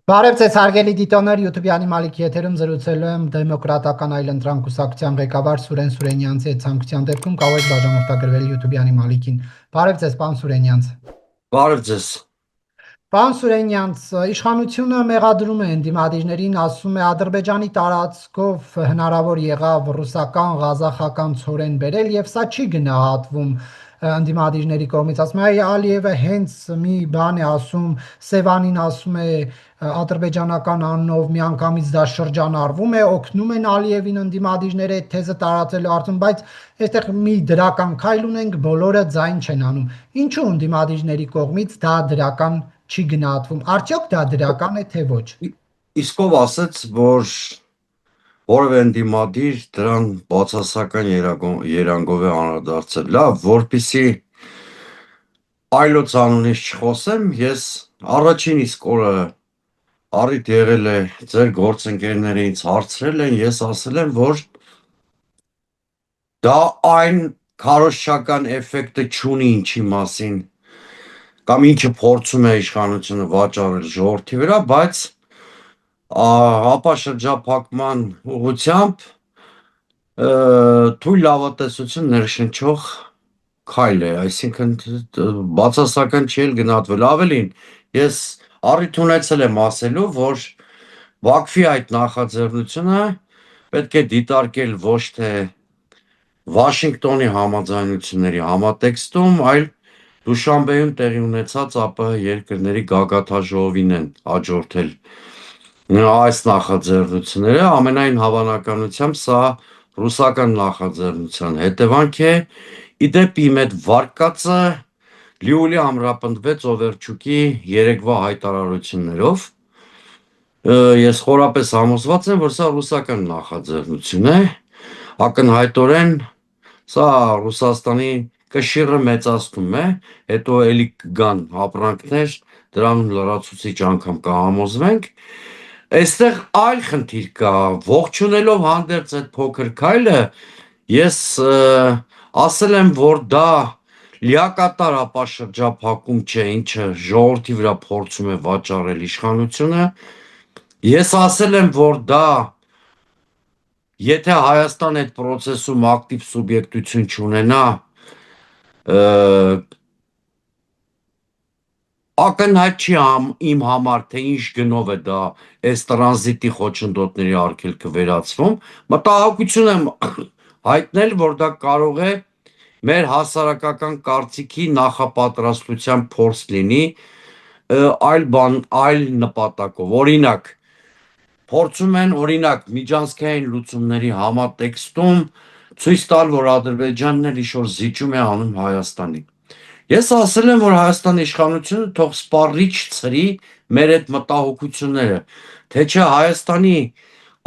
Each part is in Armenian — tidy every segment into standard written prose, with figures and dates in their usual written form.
Բարև ձեզ հարգելի դիտողներ, YouTube-յանի Մալիքի եթերում զրուցելու եմ դեմոկրատական այլընտրանք կուսակցության ղեկավար Սուրեն Սուրենյանցի հետ ցանկության դեպքում կարող եք բաժանորդագրվել YouTube-յանի Մալիքին։ Բարև ձեզ, պարոն Սուրենյանց։ Բարև ձեզ։ Պարոն Սուրենյանց, իշխանությունը մեղադրում է ընդդիմադիրներին, ասում է Ադրբեջանի տարածքով հնարավոր եղավ ռուսական, ղազախական ցորեն բերել եւ սա չի գնահատվում ընդդիմադիրների կողմից, ասում է Ալիևը հենց մի բան է ասում, Սևանին ասում է ադրբեջանական անունով միանգամից դա շրջանառվում է, օգնում են Ալիևին ընդդիմադիրները այդ թեզը տարածելու արդյունքում, բայց այստեղ մի դրական քայլ ունենք, բոլորը ձայն չեն անում։ Ինչու ընդդիմադիրների կողմից դա դրական չի գնահատվում։ Արդյոք դա դրական է թե ոչ։ Իսկ ով ասաց, որ որևէ ընդդիմադիր դրան բացասական երանգով է անդրադարձել։ Լավ, որպեսզի այլոց անունից չխոսեմ, ես առաջին իսկ օրը առիթ եղել է ձեր գործընկերներից հարցրել են, ես ասել եմ, որ դա այն քարոզչական էֆեկտը չունի, ինչի մասին կամ ինչը փորձում է իշխանությունը վաճառել ժողովրդի վրա, բայց ապա շրջափակման ուղղությամբ թույլ լավատեսություն ներշնչող քայլ է, այսինքն բացասական չի էլ գնահատվել։ Ավելին, ես առիթ ունեցել եմ ասելու, որ Բաքվի այդ նախաձեռնությունը պետք է դիտարկել ոչ թե Վաշինգտոնի համաձայնությունների համատեքստում, այլ Դուշանբեում տեղի ունեցած ԱՊՀ երկրների գագաթաժողովին են հաջորդել այս նախաձեռնությունները, ամենայն հավանականությամբ սա ռուսական նախաձեռնության հետևանք է, իդեպ իմ այդ վարկածը լիովին ամրապնդվեց Օվերչուկի երեկվա հայտարարություններով, ես խորապես համոզված եմ, որ սա ռուսական նախաձեռնություն է, ակնհայտորեն սա Ռուսաստանի կշիռը մեծացնում է, հետո էլի կգան ապրանքներ, դրանում լրացուցիչ անգամ կհամոզվենք, այստեղ այլ խնդիր կա, ողջունելով հանդերձ այդ փոքր քայլը, ես ասել եմ, որ դա լիակատար ապաշրջափակում չէ, ինչը ժողովրդի վրա փորձում է վաճառել իշխանությունը, ես ասել եմ, որ դա եթե Հայաստան այդ պրոցեսում ակտիվ սուբյեկտություն չունենա, ակնհայտ չի իմ համար, թե ինչ գնով է դա այս տրանզիտի խոչընդոտների արգելքը վերացվում, մտահոգություն եմ հայտնել, որ դա կարող է մեր հասարակական կարծիքի նախապատրաստության փորձ լինի այլ նպատակով, օրինակ, փորձում են միջանցքային լուծումների համատեքստում ցույց տալ, որ Ադրբեջանն էլ ինչ-որ զիջում է անում Հայաստանին։ Ես ասել եմ, որ Հայաստանի իշխանությունը թող սպառիչ ցրի մեր այդ մտահոգությունները, թե չէ Հայաստանի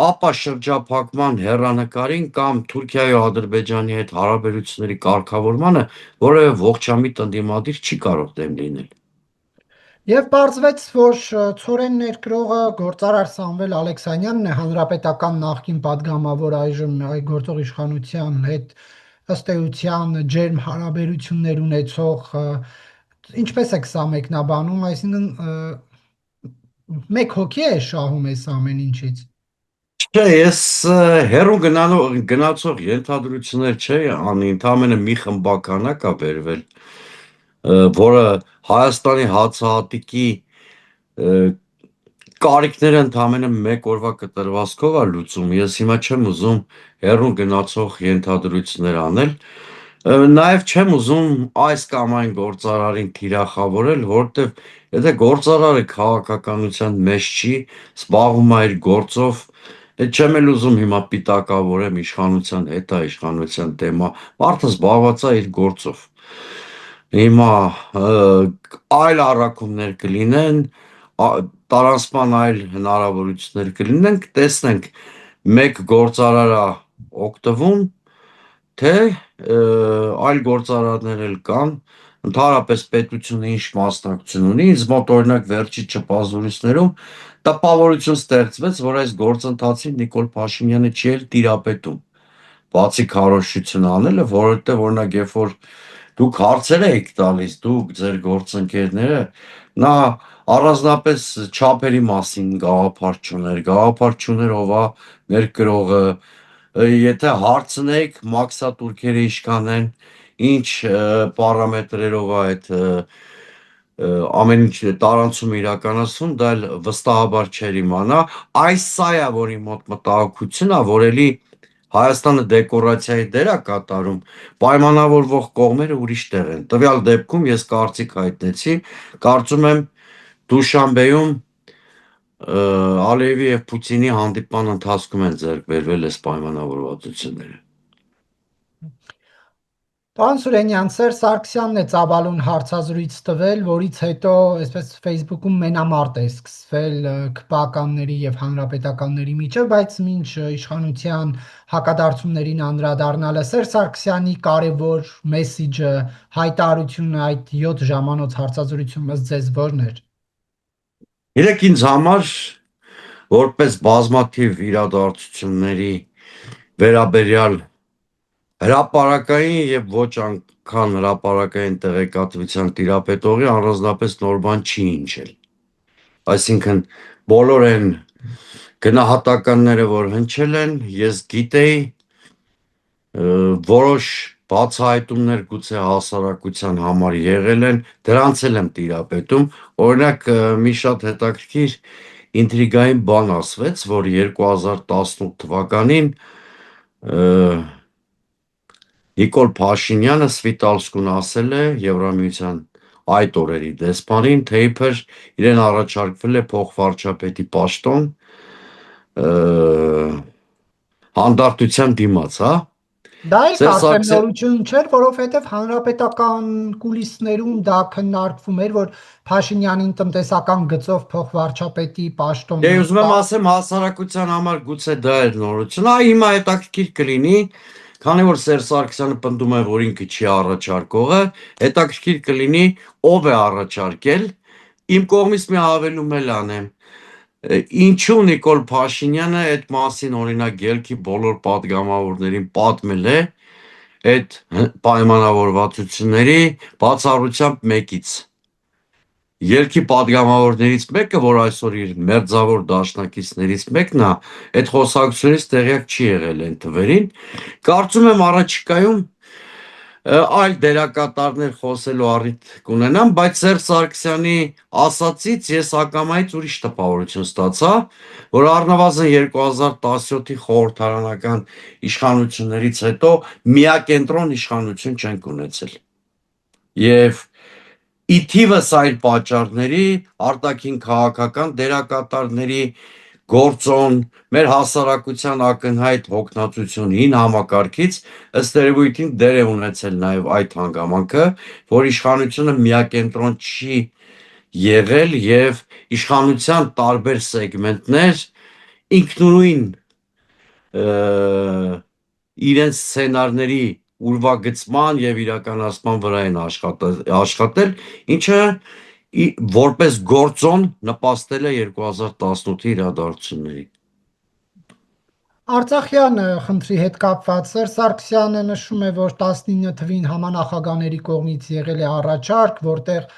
ապա շրջափակման հեռանկարին կամ Թուրքիայի ու Ադրբեջանի հետ հարաբերությունների կարգավորմանը որևէ ողջամիտ ընդդիմադիր չի կարող դեմ լինել։ Եվ պարզվեց, որ ցորեն ներկրողը գործարար Սամվել Ալեքսանյանն է, հանրապետական նախկին падգամավոր, այժմ այ գործող իշխանության հետ ըստ էության ջերմ հարաբերություններ ունեցող, ինչպես եք սա մեկնաբանում, այսինքն մեկ հոգի է շահում այս ամեն ինչից։ Չէ, ես հեռու գնացող ենթադրություններ չէի անի, ընդամենը մի խմբականակ ա բերվել, որը Հայաստանի հացահատիկի կարիքները ընդամենը մեկ օրվա կտրվածքով ա լուծում, ես հիմա չեմ ուզում հեռու գնացող ենթադրություններ անել, նաև չեմ ուզում այս կամ այն գործարարին թիրախավորել, որովհետև եթե գործարարը քաղաքականության մեջ չի, զբաղվում է իր գործով, չեմ էլ ուզում հիմա պիտակավորեմ իշխանության հետ, իշխանության դեմ, մարդը զբաղված է իր գործով։ Հիմա այլ առաքումներ կլինեն, տարանցման այլ հնարավորություններ կլինեն, կտեսնենք մեկ գործարար ա օգտվում, թե այլ գործարարներ էլ կան, ընդհանրապես պետությունը ինչ մասնակցություն ունի, ինձ մոտ օրինակ վերջի չպազուրիցներում տպավորություն ստեղծվեց, որ այս գործընթացին Նիկոլ Փաշինյանը չի էլ տիրապետում, բացի քարոզչություն անելը, որովհետև օրինակ երբ որ դուք հարցեր եք տալիս, դուք ձեր գործընկերները, նա առանձնապես չափերի մասին գաղափար չուներ, ով է ներկրողը, եթե հարցնեք մաքսատուրքերը ինչքան են, ինչ պարամետրերով է այդ ամեն ինչ տարանցում իրականացվում, դա էլ վստահաբար չեր իմանա, այս սա է, որ իմ մոտ մտահոգությունն է, որ էլի Հայաստանը դեկորացիայի դեր է կատարում, պայմանավորվող կողմերը ուրիշ տեղ են։ Տվյալ դեպքում ես կարծիք հայտնեցի, կարծում եմ Դուշանբեում Ալիևի եւ Պուտինի հանդիպման ընթացքում են ձեռք բերվել այս պայմանավորվածությունները։ Պարոն Սուրենյան, Սերժ Սարգսյանն է ծավալուն հարցազրույց տվել, որից հետո այսպես Facebook-ում մենամարտ է սկսվել ԿՊԱ-կանների եւ հանրապետականների միջև, բայց մինչ իշխանության հակադարձություններին անդրադառնալը Սերժ Սարգսյանի կարևոր մեսիջը, հայտարարությունը այդ 7 ժամանոց հարցազրույցում ըստ ձեզ ո՞րն էր։ Իրեք ինձ համար որպես բազմաթիվ իրադարձությունների վերաբերյալ հրապարակային եւ ոչ անգամ հրապարակային տեղեկատվության տիրապետողի առանձնապես նոր բան չի հնչել։ Այսինքն բոլոր այն գնահատականները, որ հնչել են, ես գիտեի, որոշ բացահայտումներ գուցե հասարակության համար եղել են, դրանց էլ եմ տիրապետում, օրինակ մի շատ հետաքրքիր ինտրիգային բան ասվեց, որ 2018 թվականին Նիկոլ Փաշինյանը Սվիտալսկուն ասել է Եվրամիության այդ օրերի դեսպանին, թե իբր իրեն առաջարկվել է փոխվարչապետի պաշտոն հանդարտության դիմաց, հա։ Դա էլ Սերժ կարծեմ Սարգսյան նորություն չէր, որովհետև հանրապետական կուլիսներում դա քննարկվում էր, որ Փաշինյանին տնտեսական գծով փոխվարչապետի պաշտոն Դե ուզում եմ տա։ ասեմ հասարակության համար գուցե դա էր նորություն, այ հիմա հետաքրքիր կլինի, քանի որ Սերժ Սարգսյանը պնդում է, որ ինքը չի առաջարկողը, հետաքրքիր կլինի ով է առաջարկել, իմ կողմից մի հավելում էլ անեմ, ինչու Նիկոլ Փաշինյանը այդ մասին օրինակ ելքի բոլոր պատգամավորներին պատմել է այդ պայմանավորվածությունների բացառությամբ մեկից։ Ելքի պատգամավորներից մեկը, որ այսօր իր մերձավոր դաշնակիցներից մեկն է, այդ խոսակցությունից տեղյակ չի եղել այն թվերին, կարծում եմ առաջիկայում այլ դերակատարներ խոսելու առիթ կունենամ, բայց Սերժ Սարգսյանի ասածից ես ակամայից ուրիշ տպավորություն ստացա, որ առնվազն 2017-ի խորհրդարանական իշխանություններից հետո միակենտրոն իշխանություն չենք ունեցել։ Եվ ի թիվս այլ պատճառների, արտաքին քաղաքական դերակատարների գործոն, մեր հասարակության ակնհայտ հոգնածություն հին համակարգից ըստ երևույթին դեր է ունեցել նաև այդ հանգամանքը, որ իշխանությունը միակենտրոն չի եղել եւ իշխանության տարբեր սեգմենտներ ինքնուրույն իրենց սցենարների ուրվագծման եւ իրականացման վրա են աշխատել, ինչը որպես գործոն նպաստել է 2018-ի իրադարձություններին։ Արցախյան խնդրի հետ կապված Սերժ Սարգսյանը նշում է, որ 19 թվին համանախագահների կողմից եղել է առաջարկ, որտեղ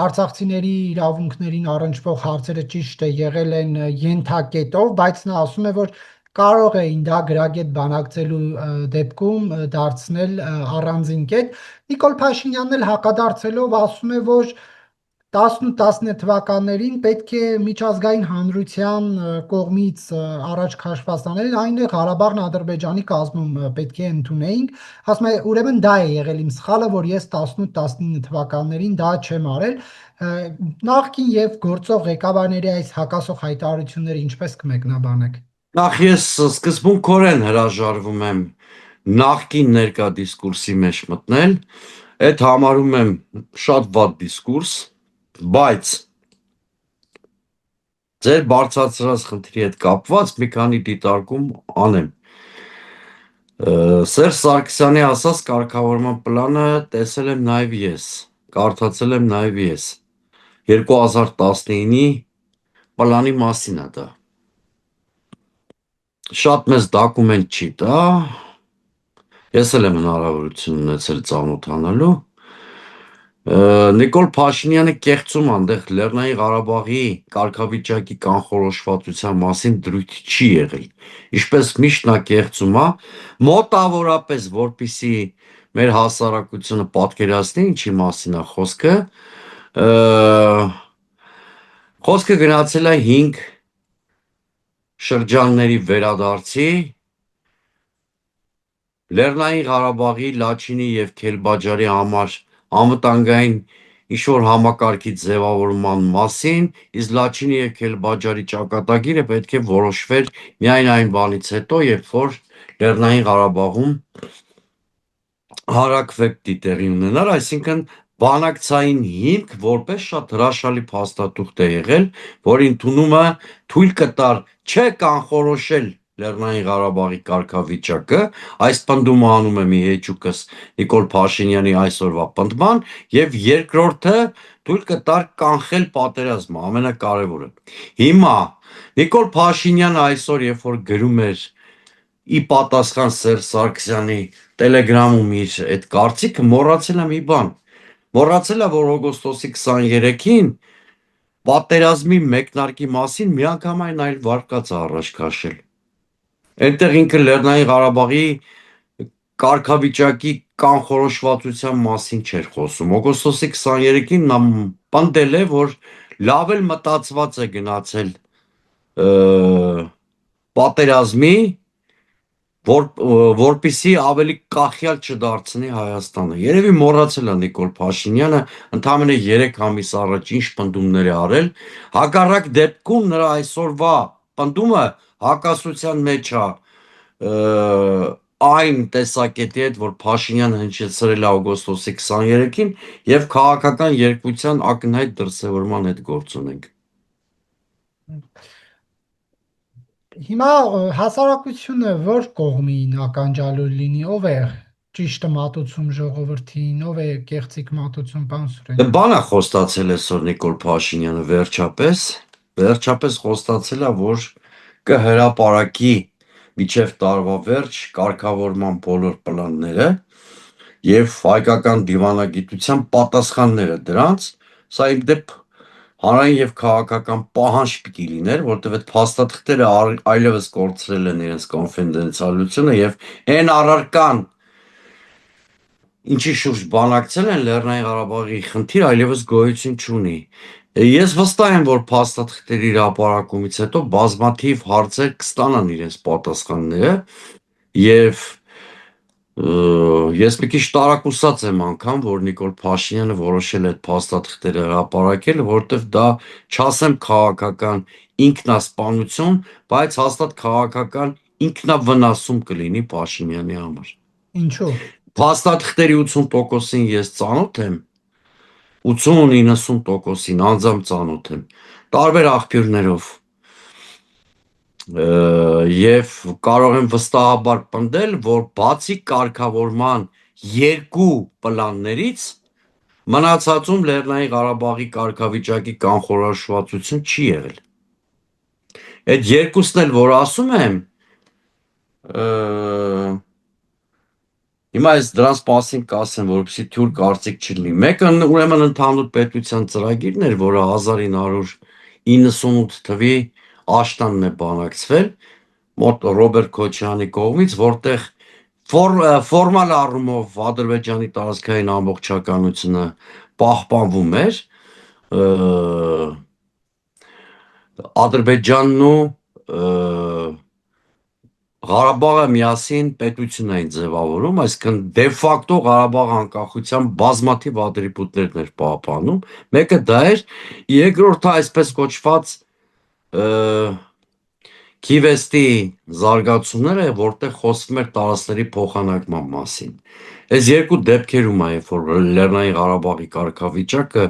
արցախցիների իրավունքներին առնչվող հարցերը ճիշտ է եղել են ենթակետով, բայց նա ասում է, որ կարող էին դա գրագետ բանակցելու դեպքում դարձնել առանձին կետ։ Նիկոլ Փաշինյանն էլ հակադարձելով ասում է, որ 18-19 թվականներին պետք է միջազգային հանրության կողմից առաջ քաշված տանել, այնը Ղարաբաղն Ադրբեջանի կազմում պետք է ընդունեինք, ասում է, ուրեմն դա է եղել իմ սխալը, որ ես 18-19 թվականներին դա չեմ արել, նախկին եւ գործող ղեկավարների այս հակասող հայտարարությունները ինչպես կմեկնաբանեք։ Նախ ես սկզբունքորեն հրաժարվում եմ նախկին ներկա դիսկուրսի մեջ մտնել, այդ համարում եմ շատ վատ դիսկուրս, բայց ձեր բարձրացրած խնդրի հետ կապված մի քանի դիտարկում անեմ։ Սերժ Սարգսյանի ասած կարգավորման պլանը տեսել եմ նաև ես, կարդացել եմ նաև ես։ 2019-ի պլանի մասին է դա։ Շատ մեծ դոկումենտ չի դա, ես էլ եմ հնարավորություն ունեցել ծանոթանալու, Նիկոլ Փաշինյանը կեղծում այնտեղ Լեռնային Ղարաբաղի կարգավիճակի կանխորոշվածության մասին դրույթ չի եղել։ Ինչպես միշտ նա կեղծում է, մոտավորապես որպիսի մեր հասարակությունը պատկերացնի ինչի մասին է խոսքը, խոսքը գնացել է 5 շրջանների վերադարձի, Լեռնային Ղարաբաղի, Լաչինի եւ Քելբաջարի համար անվտանգային ինչ-որ համակարգի ձևավորման մասին, իսկ Լաչինի եւ Քելբաջարի ճակատագիրը պետք է որոշվեր միայն այն բանից հետո, երբ որ Լեռնային Ղարաբաղում հարակվեկտի տեղի ունենար, այսինքն բանակցային հիմք որպես շատ հրաշալի փաստաթուղթ է եղել, որի ընդունումը թույլ կտար չէ կանխորոշել Լեռնային Ղարաբաղի կարգավիճակը, այս պնդումը անում է մի հեճուկս Նիկոլ Փաշինյանի այսօրվա պնդման, եւ երկրորդը թույլ կտար կանխել պատերազմը, ամենակարևորը։ Հիմա Նիկոլ Փաշինյանը այսօր երբ որ գրում էր ի պատասխան Սերժ Սարգսյանի Telegram-ում իր այդ կարծիքը, մոռացել է մի բան։ Մոռացել է, որ օգոստոսի 23-ին պատերազմի մեկնարկի մասին միանգամայն այլ վարկած է առաջ քաշել։ Այնտեղ ինքը Լեռնային Ղարաբաղի կարգավիճակի կանխորոշվածության մասին չէր խոսում։ Օգոստոսի 23-ին նա պնդել է, որ լավ էլ մտածված է գնացել պատերազմի, որպիսի ավելի կախյալ չդարձնի Հայաստանը։ Երևի մոռացել է Նիկոլ Փաշինյանը ընդամենը 3 ամիս առաջ ինչ պնդումներ է արել, հակառակ դեպքում նրա այսօրվա պնդումը հակասության մեջ է այն տեսակետի հետ, որ Փաշինյանը հնչեցրել է օգոստոսի 23-ին եւ քաղաքական երկության ակնհայտ դրսեւորման հետ գործ ունենք։ Հիմա հասարակությունը որ կողմին ականջալու լինի, ով է ճիշտը մատուցում ժողովրդին, ով է կեղծիք մատուցում, պարոն Սուրեն։ Բան է խոստացել այսօր Նիկոլ Փաշինյանը վերջապես խոստացել է, որ կհրապարակի միջև տարվա վերջ կարգավորման բոլոր պլանները եւ հայկական դիվանագիտության պատասխանները դրանց, սա իմ դեպ հանրային եւ քաղաքական պահանջ պիտի լիներ, որտեղ այդ փաստաթղթերը այլևս կորցրել են իրենց կոնֆիդենցիալությունը եւ այն առարկան ինչի շուրջ բանակցել են Լեռնային Ղարաբաղի խնդիր այլևս գոյություն չունի։ Ես վստահ եմ, որ փաստաթղթերի հրապարակումից հետո բազմաթիվ հարցեր կստանան իրենց պատասխանները եւ ես մի քիչ տարակուսած եմ անգամ, որ Նիկոլ Փաշինյանը որոշել է այդ փաստաթղթերը հրապարակել, որովհետեւ դա չասեմ քաղաքական ինքնասպանություն, բայց հաստատ քաղաքական ինքնավնասում կլինի Փաշինյանի համար։ Ինչու։ Փաստաթղթերի 80%-ին ես ծանոթ եմ, 80-90%-ին անձամբ ծանոթ եմ, տարբեր աղբյուրներով, եւ կարող եմ վստահաբար պնդել, որ բացի կարգավորման 2 պլաններից մնացածում Լեռնային Ղարաբաղի կարգավիճակի կանխորոշվածություն չի եղել։ Այդ երկուսն էլ որ ասում եմ, հիմա ես դրանց մասին կասեմ, որպեսզի թյուր կարծիք չլինի։ Մեկը ուրեմն ընդհանուր պետության ծրագիրն էր, որը 1998 թվի աշնանն է բանակցվել մոտ Ռոբերտ Քոչյանի կողմից, որտեղ ֆորմալ առումով Ադրբեջանի տարածքային ամբողջականությունը պահպանվում էր, Ադրբեջանն ու Ղարաբաղը միասին պետություն էին ձևավորում, այսինքն դե ֆակտո Ղարաբաղ անկախության բազմաթիվ ատրիբուտներ էր պահպանում, մեկը դա էր, երկրորդը այսպես կոչված Քիվեստի զարգացումները, որտեղ խոսվում էր տարածքների փոխանակման մասին։ Այս երկու դեպքերում է, երբ որ Լեռնային Ղարաբաղի կարգավիճակը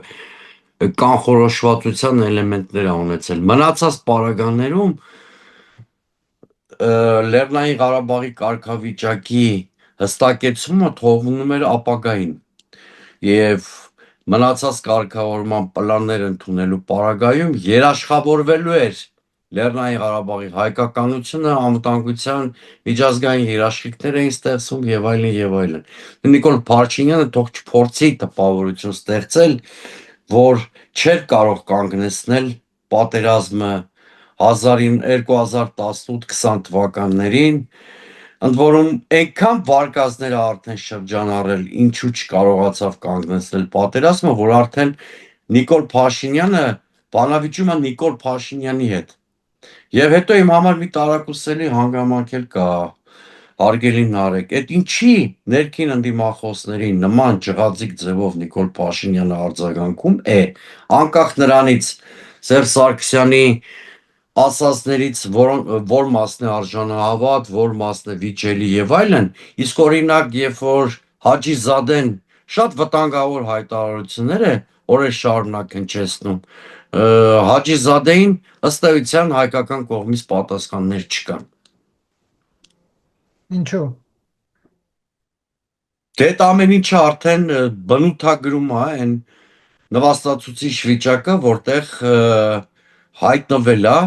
կանխորոշվածության էլեմենտներ է ունեցել։ Մնացած պարագաներում Լեռնային Ղարաբաղի կարգավիճակի հստակեցումը թողնում էր ապագային եւ մնացած կարգավորման պլաններ ընդունելու պարագայում երաշխավորվելու էր Լեռնային Ղարաբաղի հայկականությունը, անվտանգության միջազգային երաշխիքներ էին ստեղծում եւ այլն եւ այլն։ Նիկոլ Փաշինյանը թող չփորձի տպավորություն ստեղծել, որ չէր կարող կանգնեցնել պատերազմը 2018-20 թվականներին, ընդ որում այնքան վարկածները արդեն շրջանառել, ինչու չկարողացավ կանգնեցնել պատերազմը, որ արդեն Նիկոլ Փաշինյանը բանավիճում է Նիկոլ Փաշինյանի հետ։ Եվ հետո իմ համար մի տարակուսելի հանգամանք էլ կա, հարգելի Նարեկ, այդ ինչի ներքին ընդդիմախոսներին նման ջղաձիգ ձևով Նիկոլ Փաշինյանը արձագանքում է, անկախ նրանից Սերժ Սարգսյանի ասածներից, որ մասն է արժանահավատ, որ մասն է վիճելի եւ այլն, իսկ օրինակ, երբ որ Հաջիզադեն շատ վտանգավոր հայտարարություններ է օրեր շարունակ հնչեցնում, Հաջիզադեին ըստ էության հայկական կողմից պատասխաններ չկան։ Ինչու՞։ Դե այդ ամեն ինչը արդեն բնութագրում է այն նվաստացուցիչ վիճակը, որտեղ հայտնվել է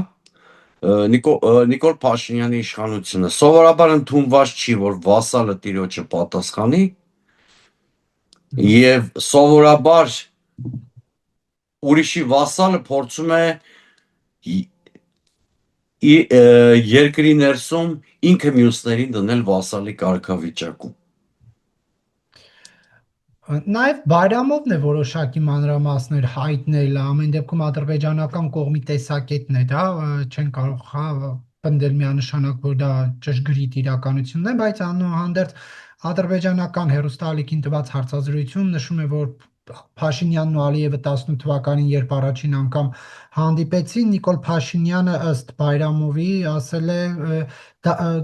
Նիկոլ Փաշինյանի իշխանությունը։ Սովորաբար ընդունված չի, որ վասալը տիրոջը պատասխանի, եւ սովորաբար ուրիշի վասալը փորձում է երկրի ներսում ինքը մյուսներին դնել վասալի կարգավիճակում։ Նաև Բայրամովն է որոշակի մանրամասներ հայտնել, ամեն դեպքում ադրբեջանական կողմի տեսակետն է դա, չեն կարող պնդել միանշանակ, որ դա ճշգրիտ իրականությունն է, բայց անհանդերձ ադրբեջանական հերոստալիքին տված հարցազրույցում նշում է, որ Փաշինյանն ու Ալիևը 18 թվականին, երբ առաջին անգամ հանդիպեցին, Նիկոլ Փաշինյանը ըստ Բայրամովի ասել է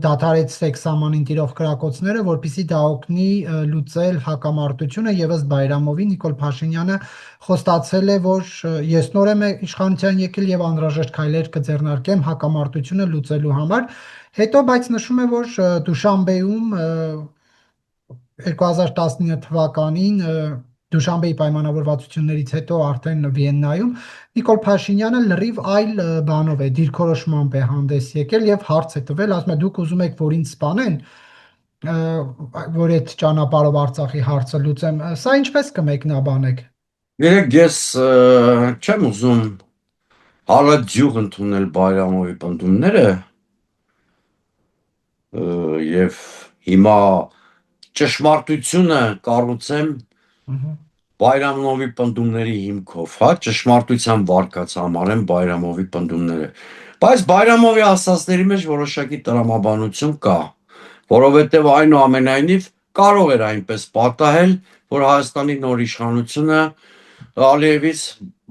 դադարեցրեք սահմանին տիրող կրակոցները, որպեսզի դա օգնի լուծել հակամարտությունը, եւ ըստ Բայրամովի Նիկոլ Փաշինյանը խոստացել է, որ ես նոր եմ իշխանության եկել եւ անհրաժեշտ քայլեր կձեռնարկեմ հակամարտությունը լուծելու համար։ Հետո բայց նշում է, որ Դուշանբեում 2019 թվականին Դուշանբեի պայմանավորվածություններից հետո արդեն Վիեննայում Նիկոլ Փաշինյանը լրիվ այլ բանով է, դիրքորոշմամբ է հանդես եկել եւ հարց է տվել, ասում է դուք ուզում եք, որ ինձ սպանեն, որ այդ ճանապարհով Արցախի հարցը լուծեմ, սա ինչպես կմեկնաբանեք։ Երեք ես չեմ ուզում հալածյուղ ընդունել Բայրամովի պնդումները եւ հիմա ճշմարտությունը կառուցեմ Բայրամովի պնդումների հիմքով, հա, ճշմարտության վարկած համարեմ Բայրամովի պնդումները։ Բայց Բայրամովի ասածների մեջ որոշակի տրամաբանություն կա, որովհետև այնուամենայնիվ կարող էր այնպես պատահել, որ Հայաստանի նոր իշխանությունը Ալիևից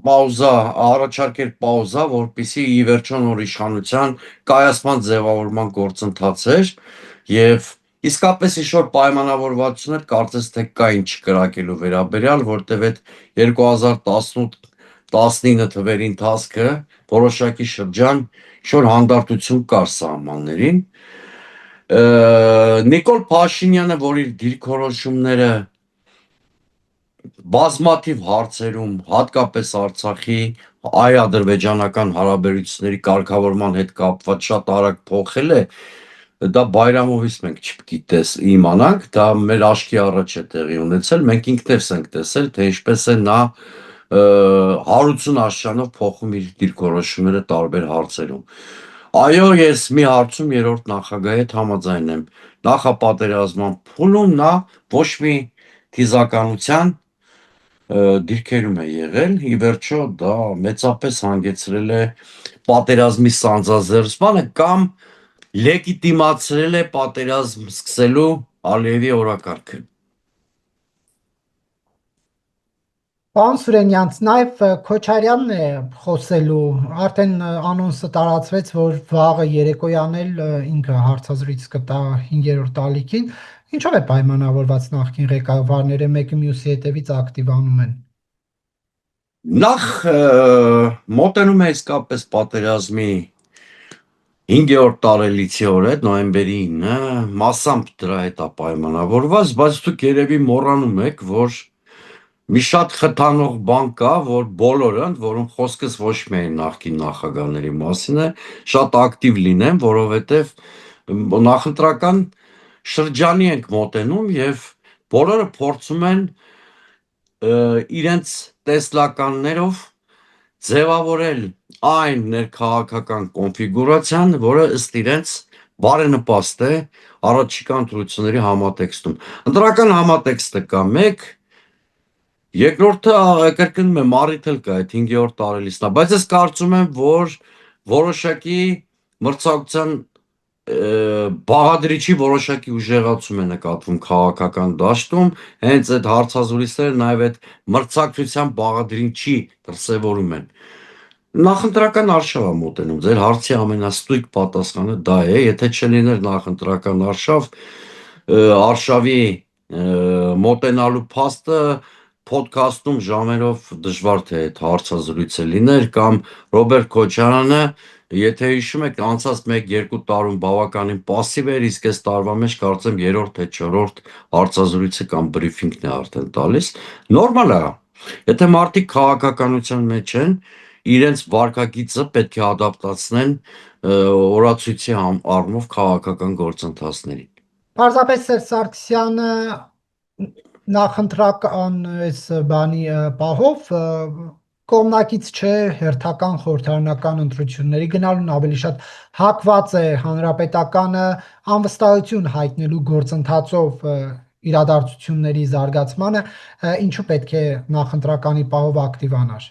պաուզա, առաջարկեր պաուզա, որպեսզի ի վերջո նոր իշխանության կայացման ձևավորման գործընթաց էր եւ իսկապես ինչ-որ պայմանավորվածություններ կարծես թե կային չկրակելու վերաբերյալ, որտեվ այդ 2018-19 թվերի ընթացքը որոշակի շրջան ինչ-որ հանդարտություն կար սահմաններին։ Նիկոլ Փաշինյանը, որ իր դիրքորոշումները բազմաթիվ հարցերում, հատկապես Արցախի հայ-ադրբեջանական հարաբերությունների կարգավորման հետ կապված շատ արագ փոխել է, դա Բայրամովից մենք չպիտի իմանանք, դա մեր աչքի առաջ է տեղի ունեցել, մենք ինքներս ենք տեսել, թե ինչպես է նա հարություն աշճանով փոխում իր դիրքորոշումները տարբեր հարցերում։ Այո, ես մի հարցում երրորդ նախագահի հետ համաձայն եմ, նախապատերազմյան փուլում նա ոչ մի թիզականության դիրքերում է եղել, ի վերջո դա մեծապես հանգեցրել է պատերազմի սանձազերծմանը կամ լեգիտիմացրել է պատերազմ սկսելու Ալիևի օրակարգը։ Պարոն Սուրենյանց, նաև Քոչարյանն է խոսելու, արդեն անոնսը տարածվեց, որ վաղը երեկոյան էլ ինքը հարցազրույց կտա 5-րդ ալիքին, ինչով է պայմանավորված նախկին ղեկավարները մեկը մյուսի հետևից ակտիվանում են։ Նախ մոտենում է իսկապես պատերազմի 5-րդ տարելիցի օրը, նոյեմբերի 9-ը, մասամբ դրա հետ է պայմանավորված, բայց դուք երևի մոռանում եք, որ մի շատ խթանող բան կա, որ բոլորը, որում խոսքս ոչ միայն նախկին նախագահների մասին է, շատ ակտիվ լինեն, որովհետև նախընտրական շրջանի ենք մոտենում եւ բոլորը փորձում են իրենց տեսլականներով ձևավորել այն ներքաղաքական կոնֆիգուրացիան, որը ըստ իրենց բարենպաստ է առաջիկա ընտրությունների համատեքստում։ Ընտրական համատեքստը կա մեկ, երկրորդը կրկնում եմ առիթ էլ կա այդ 5-րդ տարելիստա, բայց ես կարծում եմ, որ որոշակի մրցակցության բաղադրիչի որոշակի ուժեղացում է նկատվում քաղաքական դաշտում, հենց այդ հարցազրույցները նաև այդ մրցակցության բաղադրիչի դրսևորում են։ Նախընտրական արշավ է մոտենում, ձեր հարցի ամենաստույգ պատասխանը դա է, եթե չլիներ նախընտրական արշավի մոտենալու փաստը փոդքասթում ժամերով դժվար թե այդ հարցազրույցը լիներ, կամ Ռոբերտ Քոչարյանը, եթե հիշում եք, անցած 1-2 տարում բավականին պասիվ էր, իսկ այս տարվա մեջ կարծեմ 3-րդ թե 4-րդ հարցազրույցը կամ բրիֆինգն է արդեն տալիս։ Նորմալ է։ Եթե մարդիկ քաղաքականության մեջ են, իրենց վարքագիծը պետք է ադապտացնեն օրացույցի առումով քաղաքական գործընթացներին։ Պարզապես Սերժ Սարգսյանը նախընտրական այս բանի պահով կողմնակից չէ հերթական խորհրդարանական ընտրությունների գնալուն, ավելի շատ հակված է հանրապետականը անվստահություն հայտնելու գործընթացով իրադարձությունների զարգացմանը, ինչու պետք է նախընտրականի պահով ակտիվանար։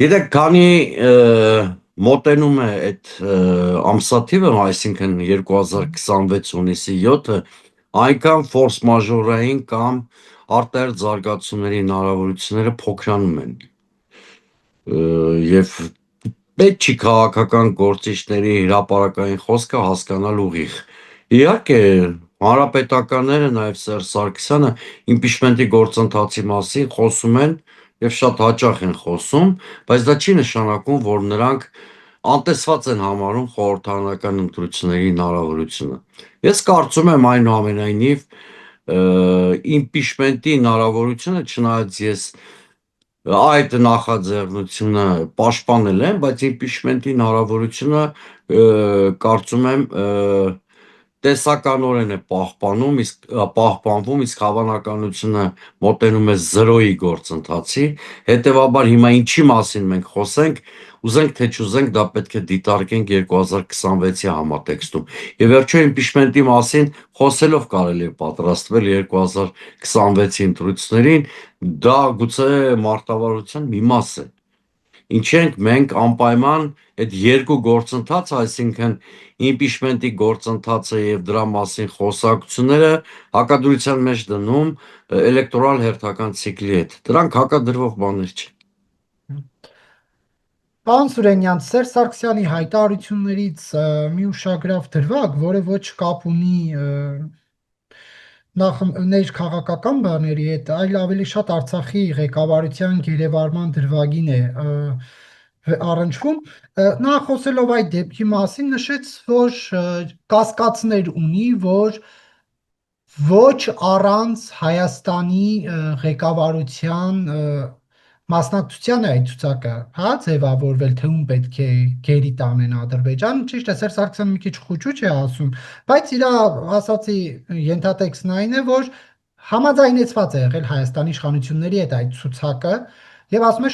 Գիտեք, քանի մոտենում է այդ ամսաթիվը, այսինքն 2026 հունիսի 7-ը, այնքան ֆորս մաժորային կամ արտահերթ զարգացումների հնարավորությունները փոքրանում են։ Եվ պետք չի քաղաքական գործիչների հրապարակային խոսքը հասկանալ ուղիղ։ Իհարկե, հանրապետականները, նաև Սերժ Սարգսյանը իմպիչմենտի գործընթացի մասին խոսում են եւ շատ հաճախ են խոսում, բայց դա չի նշանակում, որ նրանք անտեսված են համարում խորհրդարանական ընտրությունների հնարավորությունը։ Ես կարծում եմ այնուամենայնիվ իմպիչմենտի հնարավորությունը, չնայած ես այդ նախաձեռնությունը պաշտպանել եմ, բայց իմպիչմենտի հնարավորությունը կարծում եմ տեսականորեն է պահպանվում, իսկ հավանականությունը մոտենում է 0-ի գործընթացի, հետևաբար հիմա ինչի մասին մենք խոսենք, ուզենք թե չուզենք, դա պետք է դիտարկենք 2026-ի համատեքստում։ Եվ վերջո իմպիչմենտի մասին խոսելով կարելի է պատրաստվել 2026-ի ընտրություններին, դա գուցե մարտավարության մի մաս է։ Ինչի ենք մենք անպայման այդ երկու գործընթացը, այսինքն իմպիչմենտի գործընթացը եւ դրա մասին խոսակցությունները հակադրության մեջ դնում էլեկտորալ հերթական ցիկլի հետ։ Դրանք հակադրվող բաներ չեն։ Պարոն Սուրենյան, Սերժ Սարգսյանի հայտարարություններից մի ուշագրավ դրվագ, որը ոչ կապ ունի ներքաղաքական բաների հետ, այլ ավելի շատ Արցախի ղեկավարության գերեվարման դրվագին է առնչվում։ Նա խոսելով այդ դեպքի մասին նշեց, որ կասկածներ ունի, որ ոչ առանց Հայաստանի ղեկավարության մասնակցության է այդ ցուցակը, հա, ձևավորվել, թե ում պետք է գերի տանեն Ադրբեջան, ճիշտ է, Սերժ Սարգսյանը մի քիչ խուճուճ է ասում, բայց իր ասացի ենթատեքստն այն է, որ համաձայնեցված է եղել Հայաստանի իշխանությունների հետ այդ ցուցակը եւ ասում է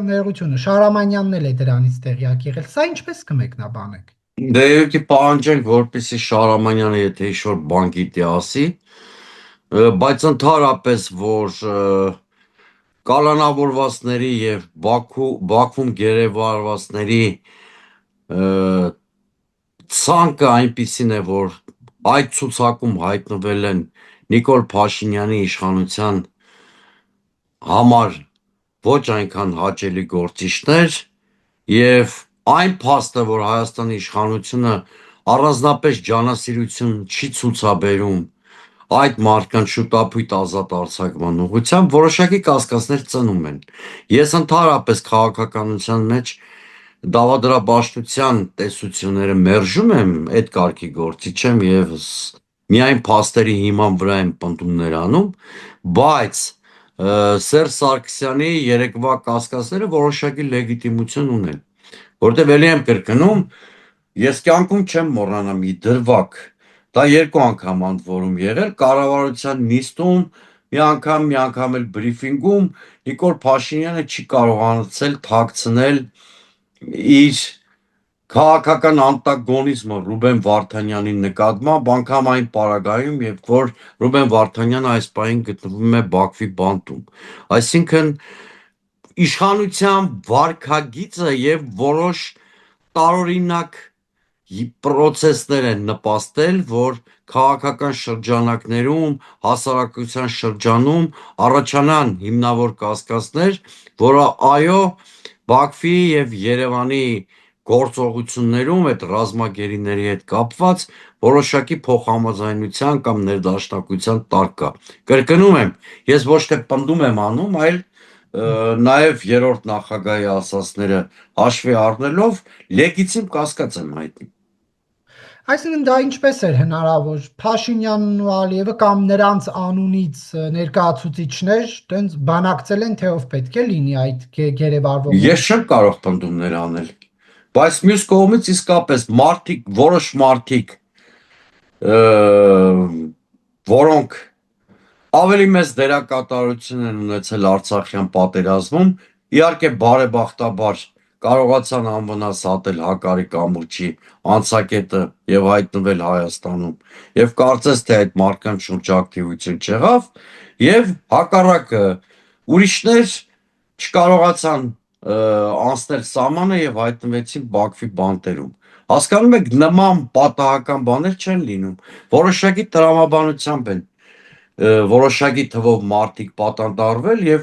ներողությունը, Շահրամանյանն էլ է դրանից տեղյակ եղել։ Սա ինչպես կմեկնաբանեք։ Դե եկի պահանջենք, որպեսզի Շահրամանյանը եթե ինչ-որ բան գիտի ասի, բայց ընդհանրապես որ կալանավորվածների եւ Բաքվում գերեվարվածների ցանկը այնպիսին է, որ այդ ցուցակում հայտնվել են Նիկոլ Փաշինյանի իշխանության համար ոչ այնքան հաճելի գործիչներ եւ այն փաստը, որ Հայաստանի իշխանությունը առանձնապես ջանասիրություն չի ցուցաբերում այդ մարդկանց շուտապույտ ազատ արձակման ուղղությամբ, որոշակի կասկածներ ծնում են։ Ես ընդհանրապես քաղաքականության մեջ դավադրաբաշխության տեսությունները մերժում եմ, այդ կարգի գործիչ եմ եւ միայն փաստերի հիման վրա են պնդումներ անում, բայց Սերժ Սարգսյանի երեկվա կասկածները որոշակի լեգիտիմություն ունեն, որտեղ ելի եմ կրկնում, ես կյանքում չեմ մոռանա մի դրվագ, դա երկու անգամ անդ որում եղել, կառավարության նիստում, մի անգամ էլ բրիֆինգում Նիկոլ Փաշինյանը չի կարողացել թաքցնել իր քաղաքական անտագոնիզմը Ռուբեն Վարդանյանի նկատմամբ, անգամ այն պարագայում, երբ որ Ռուբեն Վարդանյանը այս պահին գտնվում է Բաքվի բանտում։ Այսինքն իշխանության վարքագիծը եւ որոշ տարօրինակ պրոցեսներ են նպաստել, որ քաղաքական շրջանակներում, հասարակության շրջանում առաջանան հիմնավոր կասկածներ, որը այո, Բաքվի եւ Երևանի գործողություններում այդ ռազմագերիների հետ կապված որոշակի փոխհամաձայնության կամ ներդաշնակության տակ կա։ Կրկնում եմ, ես ոչ թե պնդում եմ անում, այլ նաև երրորդ նախագահի ասածները հաշվի առնելով լեգիտիմ կասկած եմ հայտնում։ Այսինքն դա ինչպես էր հնարավոր Փաշինյանն ու Ալիևը կամ նրանց անունից ներկայացուցիչներ տենց բանակցել են թե ով պետք է լինի այդ գերեվարվողը։ Ես չեմ կարող պնդումներ անել, բայց մյուս կողմից իսկապես որոշ մարդիկ, որոնք ավելի մեծ դերակատարություն են ունեցել Արցախյան պատերազմում, իհարկե բարեբախտաբար կարողացան անվնաս հատել Հակարի կամուրջի անցակետը եւ հայտնվել Հայաստանում, եւ կարծես թե այդ մարդկանց շուրջ ակտիվություն չեղավ, եւ հակառակը ուրիշներ չկարողացան անցնել սահմանը եւ հայտնվեցին Բաքվի բանտերում։ Հասկանում եք, նման պատահական բաներ չեն լինում, որոշակի տրամաբանությամբ են որոշակի թվով մարդիկ պատանդարվել եւ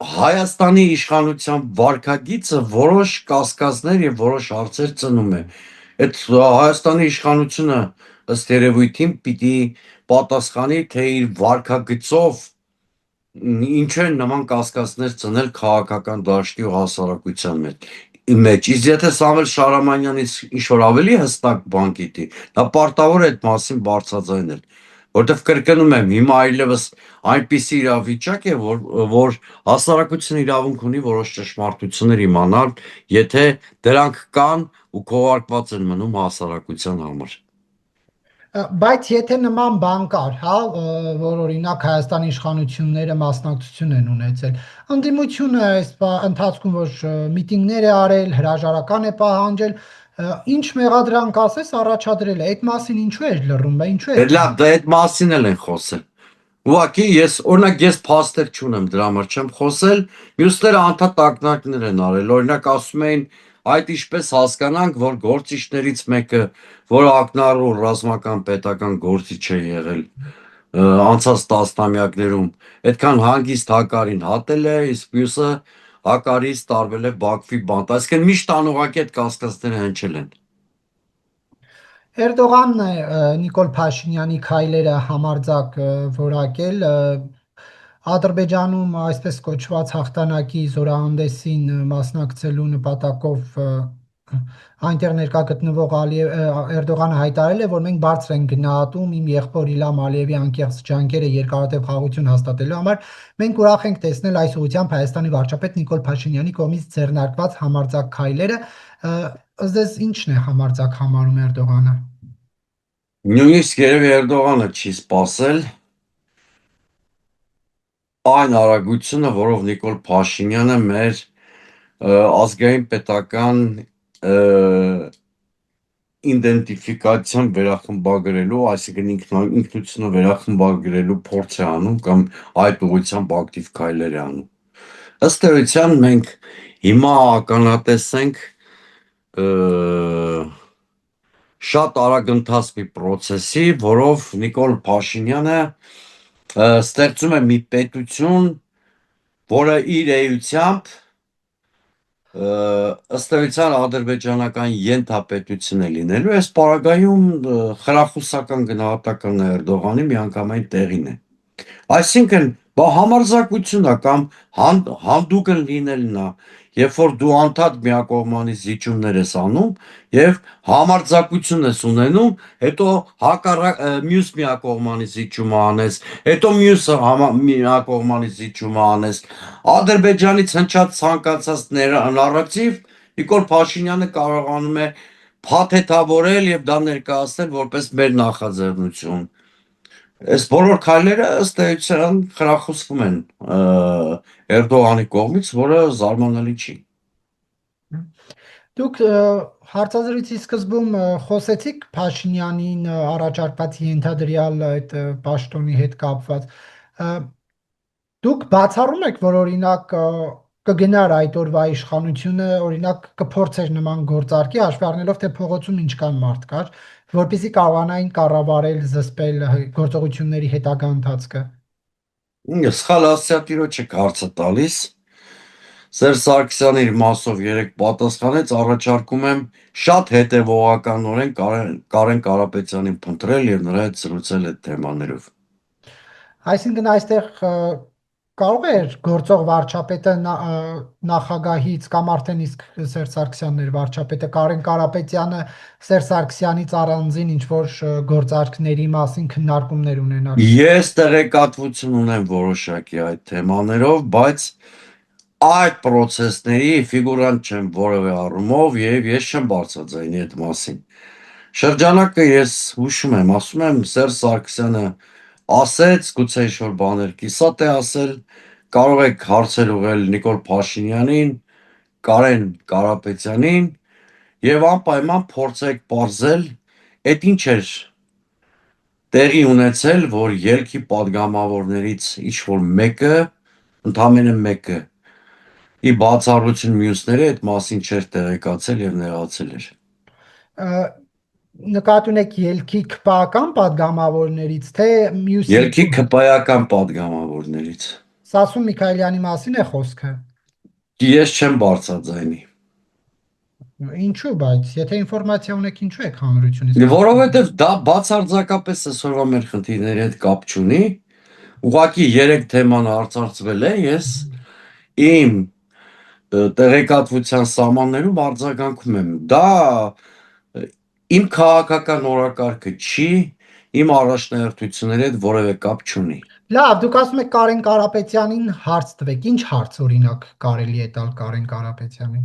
Հայաստանի իշխանության վարքագիծը որոշ կասկածներ եւ որոշ հարցեր ծնում է։ Այդ Հայաստանի իշխանությունը ըստ երևույթին պիտի պատասխանի, թե իր վարքագծով ինչու են նման կասկածներ ծնել քաղաքական դաշտի ու հասարակության մեջ։ Իսկ եթե Սամվել Շահրամանյանից ինչ-որ ավելի հստակ բան գիտի, նա պարտավոր է այդ մասին բարձրաձայնել, որտեվ կրկնում եմ, հիմա այլևս այնպիսի իրավիճակ է, որ հասարակությունը իրավունք ունի որոշ ճշմարտություններ իմանալ, եթե դրանք կան ու քողարկված են մնում հասարակության համար։ Բայց եթե նման բան կար, հա, որ օրինակ Հայաստանի իշխանությունները մասնակցություն են ունեցել, ընդդիմությունը այս ընթացքում որ միտինգներ է արել, հրաժարական է պահանջել, ինչ մեղադրանք ասես առաջադրել է, այդ մասին ինչու էր լռում, ինչու է։ Լավ, դա այդ մասին էլ են խոսել։ Ուղղակի օրինակ ես փաստեր չունեմ դրա համար չեմ խոսել, մյուսները անդադ ակնարկներ են արել, օրինակ ասում էին այդ ինչպես հասկանանք, որ գործիչներից մեկը, որը ակնառու ռազմական պետական գործիչ է եղել անցած տասնամյակներում, այդքան հանգիստ Հակարին հատել է, իսկ մյուսը Հակարից տարվել է Բաքվի բանտ, այսինքն միշտ անուղղակի այդ կասկածները հնչել են։ Էրդողանն է Նիկոլ Փաշինյանի քայլերը համարձակ որակել Ադրբեջանում այսպես կոչված հաղթանակի զորահանդեսին մասնակցելու նպատակով այնտեղ ներկա գտնվող Էրդողանը հայտարարել է, որ մենք բարձր ենք գնահատում իմ եղբոր Իլհամ Ալիևի անկեղծ ջանքերը երկարատև խաղաղություն հաստատելու համար։ Մենք ուրախ ենք տեսնել այս ուղղությամբ Հայաստանի վարչապետ Նիկոլ Փաշինյանի կողմից ձեռնարկված համարձակ քայլերը։ Ըստ ձեզ ի՞նչն է համարձակ համարում Էրդողանը։ Նույնիսկ երևի Էրդողանը չի սպասել այն արագությունը, որով Նիկոլ Փաշինյանը մեր ազգային պետական իդենտիֆիկացիան վերախմբագրելու, այսինքն ինքնությունը վերախմբագրելու փորձ է անում կամ այդ ուղղությամբ ակտիվ քայլեր է անում։ Ըստ էության մենք հիմա ականատեսենք շատ արագընթաց մի process-ի, որով Նիկոլ Փաշինյանը ստեղծում է մի պետություն, որը իր էությամբ ըստ էության ադրբեջանական ենթապետություն է լինելու, այս պարագայում խրախուսական գնահատականը Էրդողանի միանգամայն տեղին է։ Այսինքն, բա համարձակությունն է կամ հանդուգն լինելն է, երբ որ դու անդադ միակողմանի զիջումներ ես անում եւ համարձակություն ես ունենում, հետո հակառակ մյուս միակողմանի զիջումը անես, հետո մյուսը միակողմանի զիջումը անես։ Ադրբեջանից հնչած ցանկացած նարատիվ Նիկոլ Փաշինյանը կարողանում է փաթեթավորել եւ դա ներկայացնել որպես մեր նախաձեռնություն։ Այս բոլոր քայլերը ըստ էության խրախուսվում են Էրդողանի կողմից, որը զարմանալի չի։ Դուք հարցազրույցի սկզբում խոսեցիք Փաշինյանին առաջարկված ենթադրյալ այդ պաշտոնի հետ կապված։ Դուք բացառում եք, որ օրինակ կգնար այդ օրվա իշխանությունը, օրինակ կփորձեր նման գործարկի, հաշվի առնելով թե փողոցում ինչքան մարդ կար, որպեսզի կարողանային կառավարել, զսպել գործողությունների հետագա ընթացքը։ Սխալ ասիատիրոջ եք հարցը տալիս։ Սերժ Սարգսյանը իր մասով երեք պատասխանեց, առաջարկում եմ շատ հետևողականորեն Կարեն Կարապետյանին փնտրել եւ նրա հետ զրուցել այդ թեմաներով։ Այսինքն այստեղ կարող է գործող վարչապետը նախագահից կամ արդեն իսկ Սերժ Սարգսյանն էր վարչապետը Կարեն Կարապետյանը Սերժ Սարգսյանից առանձին ինչ որ գործարքների մասին քննարկումներ ունենալ։ Ես տեղեկատվություն ունեմ որոշակի այդ թեմաներով, բայց այդ process-ների ֆիգուրանտ չեմ որևէ առումով եւ ես չեմ բարձրաձայնի այդ մասին։ Շրջանակը ես հուշում եմ, ասում եմ Սերժ Սարգսյանը ասեց, գուցե ինչ-որ բաներ կիսատ է ասել, կարող եք հարցեր ուղղել Նիկոլ Փաշինյանին, Կարեն Կարապետյանին եւ անպայման փորձեք ողջել, այդ ինչ էր տեղի ունեցել, որ ելքի падգամավորներից ինչ-որ մեկը, ընդամենը մեկը, ի բացառություն մյուսները այդ մասին չէր տեղեկացել եւ նեղացել էր։ Նկատի ունեք ելքի քպական падգամավորներից, թե մյուս Ելքի քպայական падգամավորներից։ Սասուն Միքայելյանի մասին է խոսքը։ Ես չեմ բարձրաձայնի։ Ինչու, բայց եթե ինֆորմացիա ունեք, ինչու եք հանրությունից։ Որովհետեւ դա բացարձակապես այսօրվա մեր խնդիրների հետ կապ չունի։ Ուղղակի 3 թեման արծարծվել է, ես իմ տեղեկատվության սահմաններում արձագանքում եմ։ Դա իմ քաղաքական օրակարգը չի, իմ առաջնահերթությունների հետ որևէ կապ չունի։ Լավ, դուք ասում եք Կարեն Կարապետյանին հարց տվեք։ Ինչ հարց օրինակ կարելի է տալ Կարեն Կարապետյանին։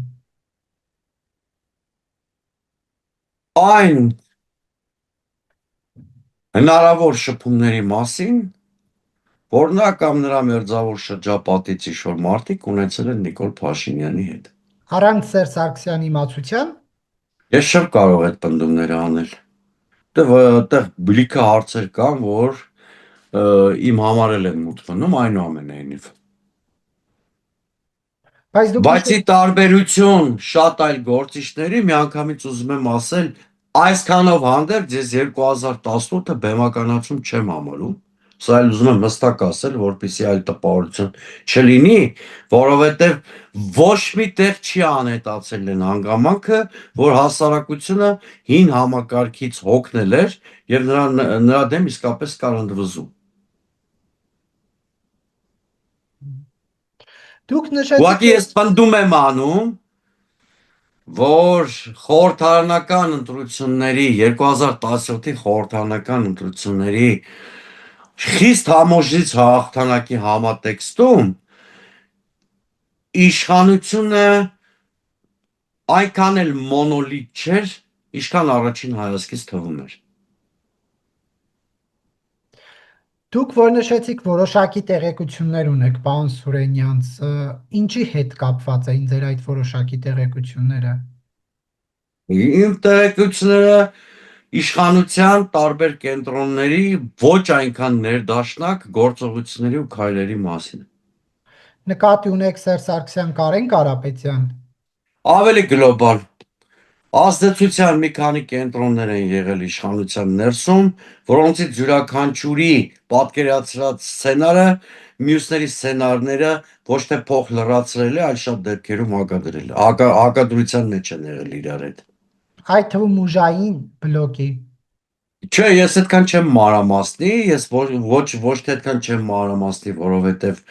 Այն հնարավոր շփումների մասին, որ նա կամ նրա մերձավոր շրջապատից ինչ-որ մարդիկ ունեցել են Նիկոլ Փաշինյանի հետ։ Առանց Սերժ Սարգսյանի իմացության։ Ես չեմ կարող այդ պնդումները անել։ Այդտեղ բլիքը հարցեր կան, որ իմ համար էլ են մուտք մնում, այնուամենայնիվ։ Բայց ի տարբերություն շատ այլ գործիչների միանգամից ուզում եմ ասել, այսքանով հանդերձ ես 2018-ը բեմականացում չեմ համարում։ Սա էլ ուզում եմ հստակ ասել, որպեսզի այլ տպավորություն չլինի, որովհետև ոչ մի տեղ չի անհետացել են հանգամանքը, որ հասարակությունը հին համակարգից հոգնել էր եւ նրա դեմ իսկապես կար ընդվզում։ Դուք նշեցիք, Ուղղակի ես պնդում եմ անում, որ խորհրդարանական ընտրությունների 2017-ի խորհրդարանական ընտրությունների խիստ համոզիչ հաղթանակի համատեքստում իշխանությունը այնքան էլ մոնոլիտ չէր, ինչքան առաջին հայացքից թվում էր։ Դուք որ նշեցիք որոշակի տեղեկություններ ունեք, պարոն Սուրենյանց, ինչի հետ կապված էին ձեր այդ որոշակի տեղեկությունները։ Իմ տեղեկությունները իշխանության տարբեր կենտրոնների ոչ այնքան ներդաշնակ գործողությունների ու քայլերի մասին։ Նկատի ունեք Սերժ Սարգսյան, Կարեն Կարապետյան։ Ավելի գլոբալ ազդեցության մի քանի կենտրոններ են եղել իշխանության ներսում, որոնցից յուրաքանչյուրի պատկերացրած սցենարը մյուսների սցենարները ոչ թե փոխ լրացրել է, այլ շատ դեպքերում հակադրել է, հակադրության մեջ են եղել իրար հետ։ Այդ թվում ուժային բլոկի։ Չէ, ես այդքան չեմ մանրամասնի, ես ոչ թե այդքան չեմ մանրամասնի, որովհետև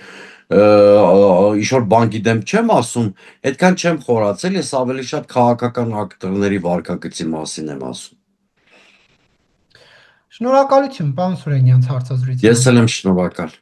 ինչ-որ բան գիտեմ չեմ ասում, այդքան չեմ խորացել, ես ավելի շատ քաղաքական ակտորների վարքագծի մասին եմ ասում։ Շնորհակալություն, պարոն Սուրենյանց հարցազրույցի Ես համար։ էլ եմ շնորհակալ։